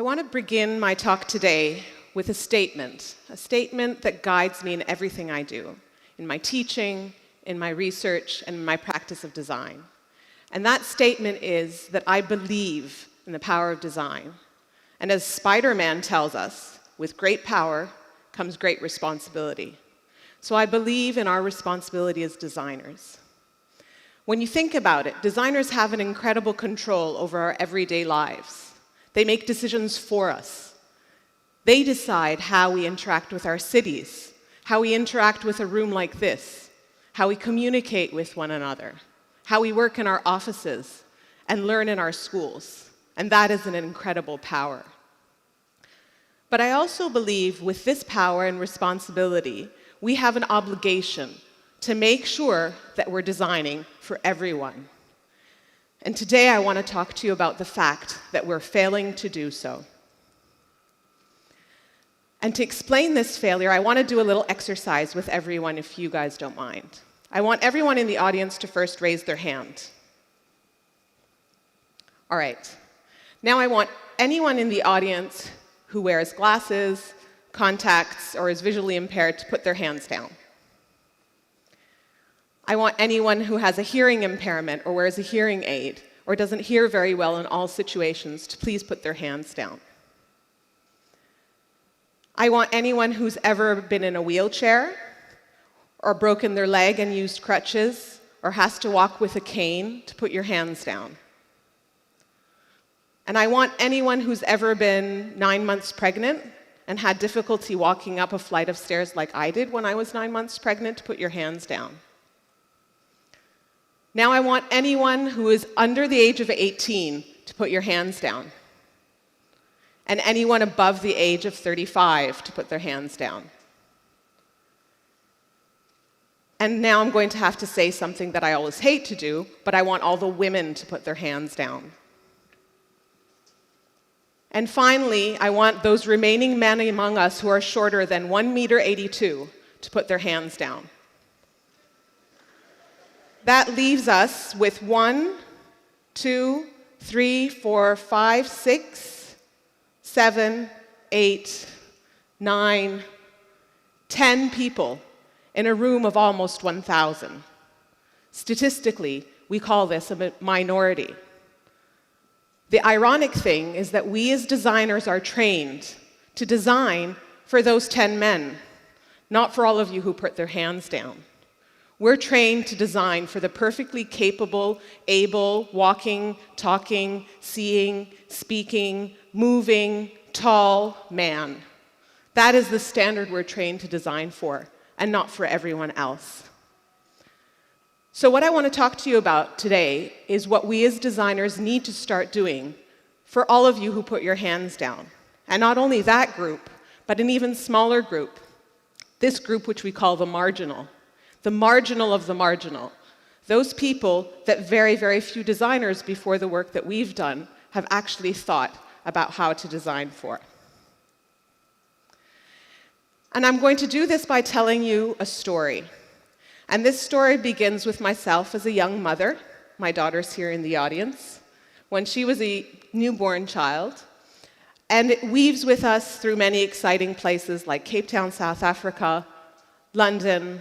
I want to begin my talk today with a statement that guides me in everything I do, in my teaching, in my research, and in my practice of design. And that statement is that I believe in the power of design. And as Spider-Man tells us, with great power comes great responsibility. So I believe in our responsibility as designers. When you think about it, designers have an incredible control over our everyday lives. They make decisions for us. They decide how we interact with our cities, how we interact with a room like this, how we communicate with one another, how we work in our offices and learn in our schools. And that is an incredible power. But I also believe with this power and responsibility, we have an obligation to make sure that we're designing for everyone. And today I want to talk to you about the fact that we're failing to do so. And to explain this failure, I want to do a little exercise with everyone, if you guys don't mind. I want everyone in the audience to first raise their hand. All right. Now I want anyone in the audience who wears glasses, contacts, or is visually impaired to put their hands down. I want anyone who has a hearing impairment or wears a hearing aid or doesn't hear very well in all situations to please put their hands down. I want anyone who's ever been in a wheelchair or broken their leg and used crutches or has to walk with a cane to put your hands down. And I want anyone who's ever been 9 months pregnant and had difficulty walking up a flight of stairs like I did when I was 9 months pregnant to put your hands down. Now I want anyone who is under the age of 18 to put your hands down. And anyone above the age of 35 to put their hands down. And now I'm going to have to say something that I always hate to do, but I want all the women to put their hands down. And finally, I want those remaining men among us who are shorter than 1.82 meters to put their hands down. That leaves us with 1, 2, 3, 4, 5, 6, 7, 8, 9, 10 people in a room of almost 1,000. Statistically, we call this a minority. The ironic thing is that we as designers are trained to design for those 10 men, not for all of you who put their hands down. We're trained to design for the perfectly capable, able, walking, talking, seeing, speaking, moving, tall man. That is the standard we're trained to design for, and not for everyone else. So what I want to talk to you about today is what we as designers need to start doing for all of you who put your hands down. And not only that group, but an even smaller group. This group which we call the marginal. The marginal of the marginal. Those people that very, very few designers before the work that we've done have actually thought about how to design for. And I'm going to do this by telling you a story. And this story begins with myself as a young mother. My daughter's here in the audience. When she was a newborn child. And it weaves with us through many exciting places like Cape Town, South Africa, London,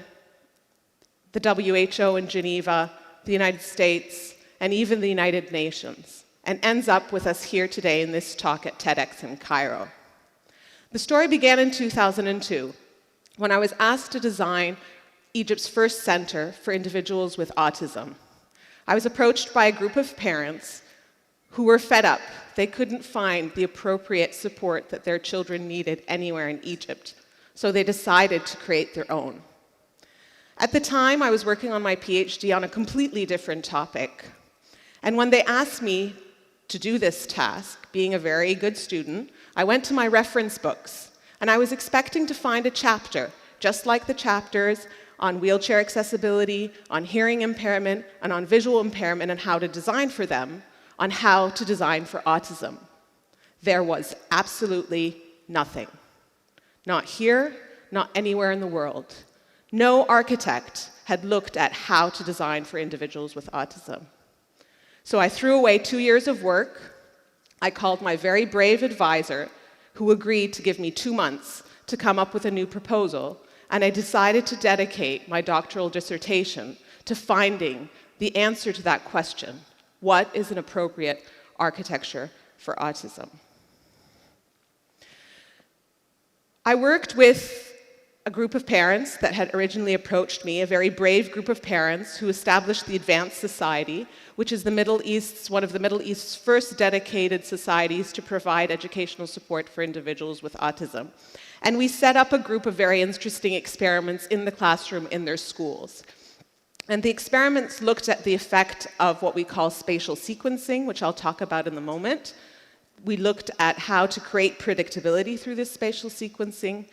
the WHO in Geneva, the United States, and even the United Nations, and ends up with us here today in this talk at TEDx in Cairo. The story began in 2002, when I was asked to design Egypt's first center for individuals with autism. I was approached by a group of parents who were fed up. They couldn't find the appropriate support that their children needed anywhere in Egypt, so they decided to create their own. At the time, I was working on my PhD on a completely different topic. And when they asked me to do this task, being a very good student, I went to my reference books, and I was expecting to find a chapter, just like the chapters on wheelchair accessibility, on hearing impairment, and on visual impairment and how to design for them, on how to design for autism. There was absolutely nothing. Not here, not anywhere in the world. No architect had looked at how to design for individuals with autism. So I threw away 2 years of work I called my very brave advisor, who agreed to give me 2 months to come up with a new proposal, and I decided to dedicate my doctoral dissertation to finding the answer to that question: what is an appropriate architecture for autism? I worked with a group of parents that had originally approached me, a very brave group of parents who established the Advanced Society, which is one of the Middle East's first dedicated societies to provide educational support for individuals with autism. And we set up a group of very interesting experiments in the classroom in their schools. And the experiments looked at the effect of what we call spatial sequencing, which I'll talk about in a moment. We looked at how to create predictability through this spatial sequencing.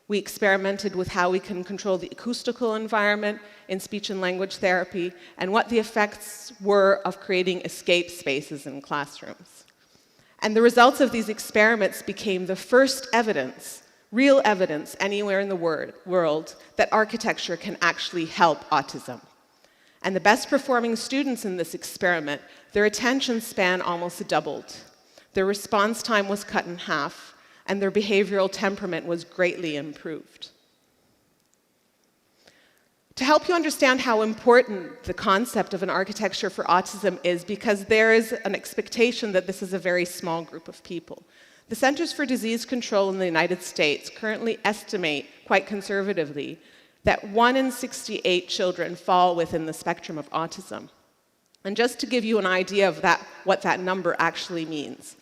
We experimented with how we can control the acoustical environment in speech and language therapy, and what the effects were of creating escape spaces in classrooms. And the results of these experiments became the first evidence, real evidence anywhere in the world, that architecture can actually help autism. And the best performing students in this experiment, their attention span almost doubled. Their response time was cut in half, and their behavioral temperament was greatly improved. To help you understand how important the concept of an architecture for autism is, because there is an expectation that this is a very small group of people. The Centers for Disease Control in the United States currently estimate, quite conservatively, that 1 in 68 children fall within the spectrum of autism. And just to give you an idea of what that number actually means,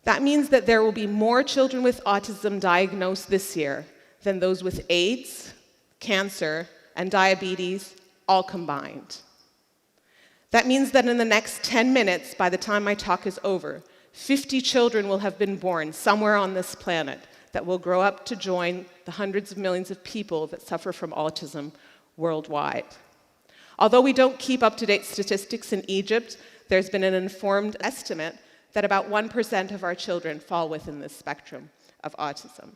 that means that there will be more children with autism diagnosed this year than those with AIDS, cancer, and diabetes all combined. That means that in the next 10 minutes, by the time my talk is over, 50 children will have been born somewhere on this planet that will grow up to join the hundreds of millions of people that suffer from autism worldwide. Although we don't keep up-to-date statistics in Egypt, there's been an informed estimate that about 1% of our children fall within this spectrum of autism.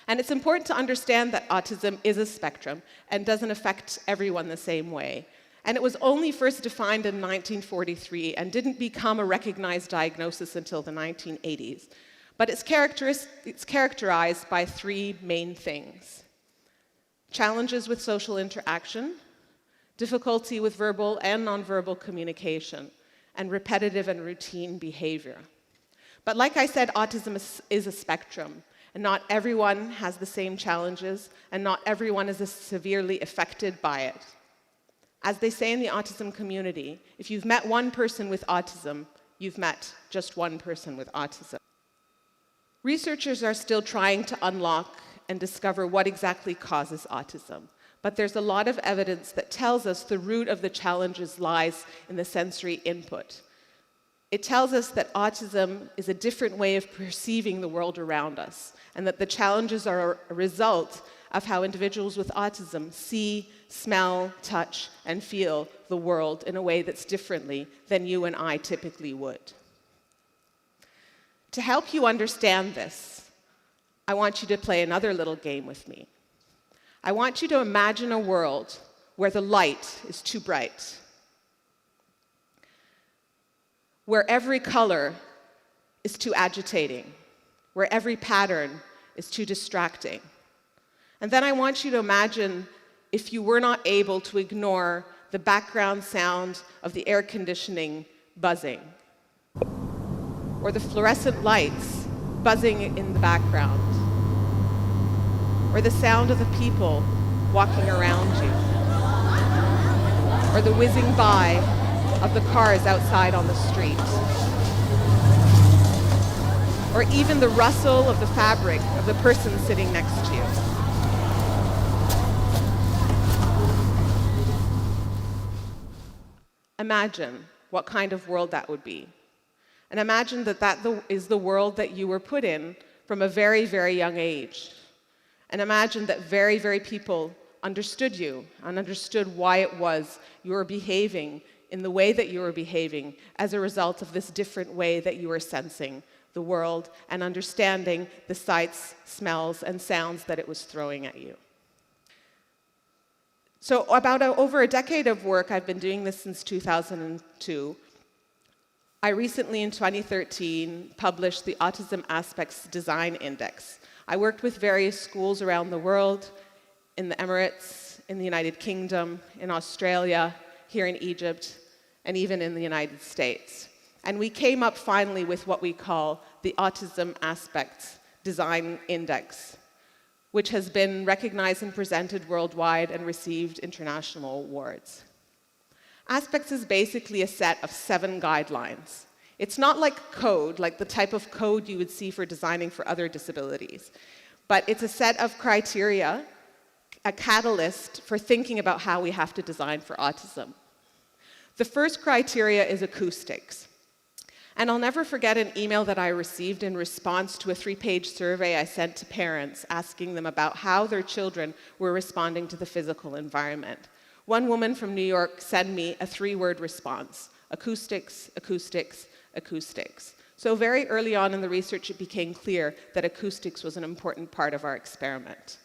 And it's important to understand that autism is a spectrum and doesn't affect everyone the same way. And it was only first defined in 1943 and didn't become a recognized diagnosis until the 1980s. But it's characterized by 3 main things: challenges with social interaction, difficulty with verbal and nonverbal communication, and repetitive and routine behavior. But like I said, autism is a spectrum, and not everyone has the same challenges, and not everyone is as severely affected by it. As they say in the autism community, if you've met one person with autism, you've met just one person with autism. Researchers are still trying to unlock and discover what exactly causes autism. But there's a lot of evidence that tells us the root of the challenges lies in the sensory input. It tells us that autism is a different way of perceiving the world around us, and that the challenges are a result of how individuals with autism see, smell, touch, and feel the world in a way that's differently than you and I typically would. To help you understand this, I want you to play another little game with me. I want you to imagine a world where the light is too bright, where every color is too agitating, where every pattern is too distracting. And then I want you to imagine if you were not able to ignore the background sound of the air conditioning buzzing, or the fluorescent lights buzzing in the background, or the sound of the people walking around you, or the whizzing by of the cars outside on the street, or even the rustle of the fabric of the person sitting next to you. Imagine what kind of world that would be. And imagine that is the world that you were put in from a very, very young age. And imagine that very, very people understood you and understood why it was you were behaving in the way that you were behaving as a result of this different way that you were sensing the world and understanding the sights, smells, and sounds that it was throwing at you. So over a decade of work, I've been doing this since 2002, I recently, in 2013, published the Autism Aspects Design Index. I worked with various schools around the world, in the Emirates, in the United Kingdom, in Australia, here in Egypt, and even in the United States. And we came up finally with what we call the Autism Aspects Design Index, which has been recognized and presented worldwide and received international awards. Aspects is basically a set of 7 guidelines. It's not like code, like the type of code you would see for designing for other disabilities, but it's a set of criteria, a catalyst for thinking about how we have to design for autism. The first criteria is acoustics. And I'll never forget an email that I received in response to a 3-page survey I sent to parents asking them about how their children were responding to the physical environment. One woman from New York sent me a 3-word response: acoustics, acoustics, acoustics. So very early on in the research, it became clear that acoustics was an important part of our experiment.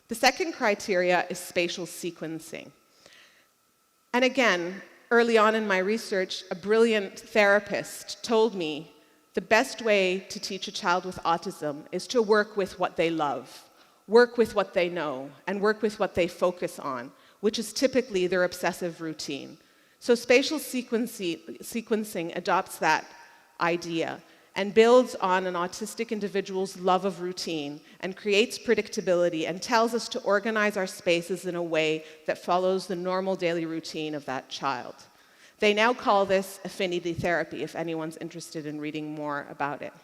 The second criteria is spatial sequencing. And again, early on in my research, a brilliant therapist told me the best way to teach a child with autism is to work with what they love, work with what they know, and work with what they focus on, which is typically their obsessive routine. So spatial sequencing adopts that idea and builds on an autistic individual's love of routine and creates predictability and tells us to organize our spaces in a way that follows the normal daily routine of that child. They now call this affinity therapy, if anyone's interested in reading more about it.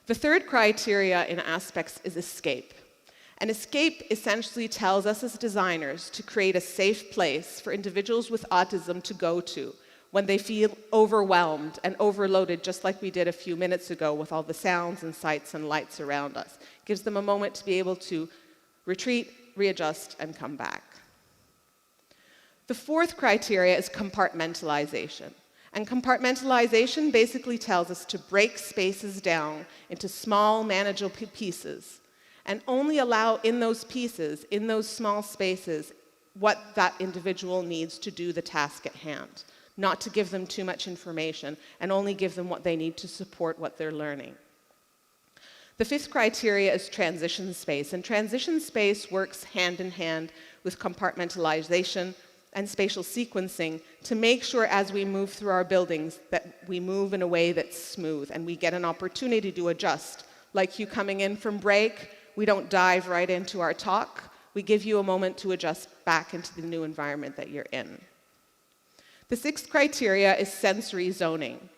The third criteria in aspects is escape. And escape essentially tells us as designers to create a safe place for individuals with autism to go to when they feel overwhelmed and overloaded, just like we did a few minutes ago with all the sounds and sights and lights around us. It gives them a moment to be able to retreat, readjust, and come back. The fourth criteria is compartmentalization. And compartmentalization basically tells us to break spaces down into small, manageable pieces and only allow in those pieces, in those small spaces, what that individual needs to do the task at hand, not to give them too much information and only give them what they need to support what they're learning. The fifth criteria is transition space, and transition space works hand in hand with compartmentalization and spatial sequencing to make sure as we move through our buildings that we move in a way that's smooth and we get an opportunity to adjust. Like you coming in from break, we don't dive right into our talk. We give you a moment to adjust back into the new environment that you're in. The sixth criteria is sensory zoning.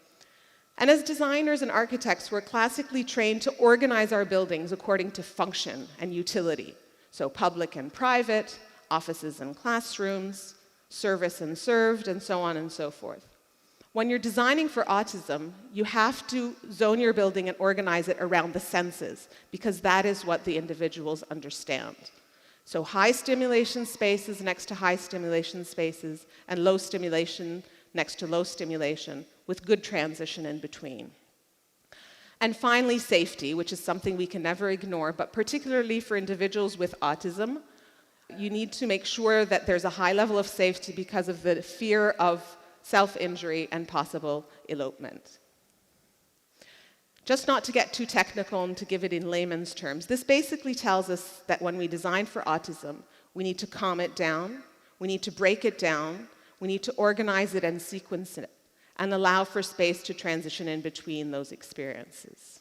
And as designers and architects, we're classically trained to organize our buildings according to function and utility. So public and private, offices and classrooms, service and served, and so on and so forth. When you're designing for autism, you have to zone your building and organize it around the senses, because that is what the individuals understand. So high stimulation spaces next to high stimulation spaces, and low stimulation next to low stimulation, with good transition in between. And finally, safety, which is something we can never ignore, but particularly for individuals with autism, you need to make sure that there's a high level of safety because of the fear of self-injury and possible elopement. Just not to get too technical and to give it in layman's terms, this basically tells us that when we design for autism, we need to calm it down, we need to break it down, we need to organize it and sequence it, and allow for space to transition in between those experiences.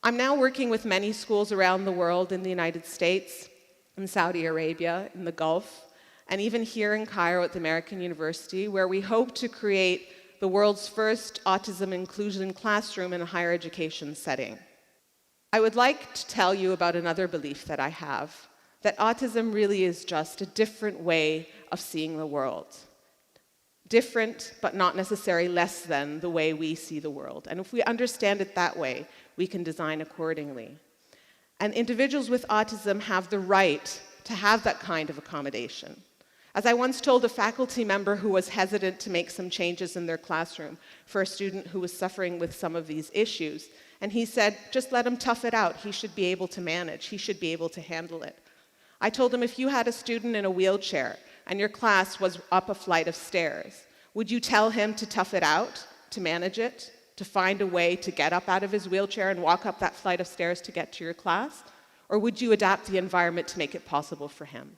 I'm now working with many schools around the world, in the United States, in Saudi Arabia, in the Gulf, and even here in Cairo at the American University, where we hope to create the world's first autism inclusion classroom in a higher education setting. I would like to tell you about another belief that I have, that autism really is just a different way of seeing the world. Different, but not necessarily less than the way we see the world. And if we understand it that way, we can design accordingly. And individuals with autism have the right to have that kind of accommodation. As I once told a faculty member who was hesitant to make some changes in their classroom for a student who was suffering with some of these issues, and he said, just let him tough it out. He should be able to manage. He should be able to handle it. I told him, if you had a student in a wheelchair and your class was up a flight of stairs, Would you tell him to tough it out, to manage it, to find a way to get up out of his wheelchair and walk up that flight of stairs to get to your class? Or would you adapt the environment to make it possible for him?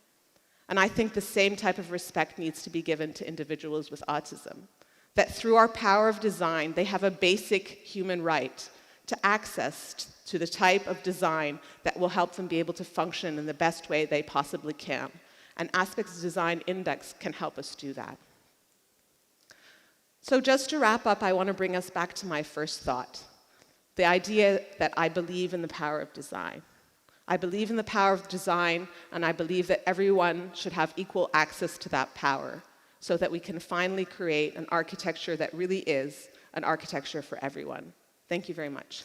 And I think the same type of respect needs to be given to individuals with autism. That through our power of design, they have a basic human right to access to the type of design that will help them be able to function in the best way they possibly can. And Aspects Design Index can help us do that. So just to wrap up, I want to bring us back to my first thought, the idea that I believe in the power of design. I believe in the power of design, and I believe that everyone should have equal access to that power so that we can finally create an architecture that really is an architecture for everyone. Thank you very much.